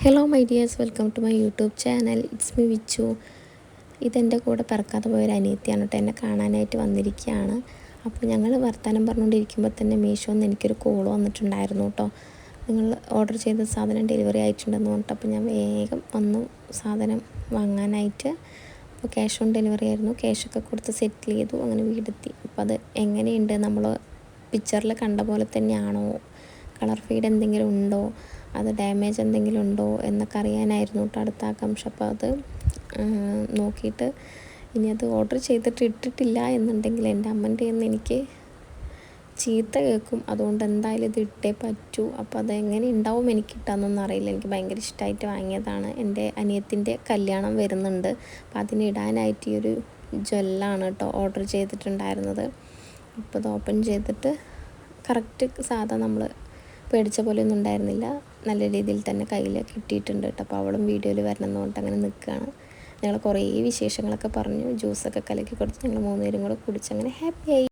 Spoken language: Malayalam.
Hello my dears, welcome to my YouTube channel. It's me Vichu. ഇതെൻ്റെ കൂടെ പിറക്കാതെ പോയൊരു അനിയത്തിയാണ് കേട്ടോ. എന്നെ കാണാനായിട്ട് വന്നിരിക്കുകയാണ്. അപ്പോൾ ഞങ്ങൾ വർത്തമാനം പറഞ്ഞുകൊണ്ടിരിക്കുമ്പോൾ തന്നെ മീഷോന്ന് എനിക്കൊരു കോൾ വന്നിട്ടുണ്ടായിരുന്നു കേട്ടോ. നിങ്ങൾ ഓർഡർ ചെയ്ത സാധനം ഡെലിവറി ആയിട്ടുണ്ടെന്ന് പറഞ്ഞിട്ട്. അപ്പോൾ ഞാൻ വേഗം വന്നു സാധനം വാങ്ങാനായിട്ട്. അപ്പോൾ ക്യാഷ് ഓൺ ഡെലിവറി ആയിരുന്നു. ക്യാഷൊക്കെ കൊടുത്ത് സെറ്റിൽ ചെയ്തു. അങ്ങനെ വീടെത്തി. അപ്പോൾ അത് എങ്ങനെയുണ്ട്, നമ്മൾ പിക്ചറിൽ കണ്ട പോലെ തന്നെയാണോ, കളർ ഫീഡ് എന്തെങ്കിലും ഉണ്ടോ, അത് ഡാമേജ് എന്തെങ്കിലും ഉണ്ടോ എന്നൊക്കെ അറിയാനായിരുന്നു കേട്ടോ അടുത്ത ആകാംക്ഷ. അപ്പോൾ അത് നോക്കിയിട്ട് ഇനി അത് ഓർഡർ ചെയ്തിട്ട് ഇട്ടിട്ടില്ല എന്നുണ്ടെങ്കിൽ എൻ്റെ അമ്മൻ്റെ നിന്ന് എനിക്ക് ചീത്ത കേൾക്കും. അതുകൊണ്ട് എന്തായാലും ഇത് ഇട്ടേ പറ്റൂ. അപ്പോൾ അതെങ്ങനെ ഉണ്ടാവും എനിക്ക് ഇട്ടാന്നൊന്നും അറിയില്ല. എനിക്ക് ഭയങ്കര ഇഷ്ടമായിട്ട് വാങ്ങിയതാണ്. എൻ്റെ അനിയത്തിൻ്റെ കല്യാണം വരുന്നുണ്ട്. അപ്പോൾ അതിന് ഇടാനായിട്ട് ഈ ഒരു ജ്വല്ലാണ് കേട്ടോ ഓർഡർ ചെയ്തിട്ടുണ്ടായിരുന്നത്. അപ്പോൾ ഇത് ഓപ്പൺ ചെയ്തിട്ട് കറക്റ്റ് സാധാ നമ്മൾ പേടിച്ച പോലെയൊന്നും ഉണ്ടായിരുന്നില്ല. നല്ല രീതിയിൽ തന്നെ കയ്യിൽ കിട്ടിയിട്ടുണ്ട് കേട്ടോ. അപ്പോൾ അവളും വീഡിയോയിൽ വരണം എന്ന് പറഞ്ഞിട്ട് അങ്ങനെ നിൽക്കുകയാണ്. ഞങ്ങൾ കുറേ വിശേഷങ്ങളൊക്കെ പറഞ്ഞു, ജ്യൂസൊക്കെ കലക്കി കൊടുത്ത് ഞങ്ങൾ 3 പേരും കൂടെ കുടിച്ചങ്ങനെ ഹാപ്പിയായി.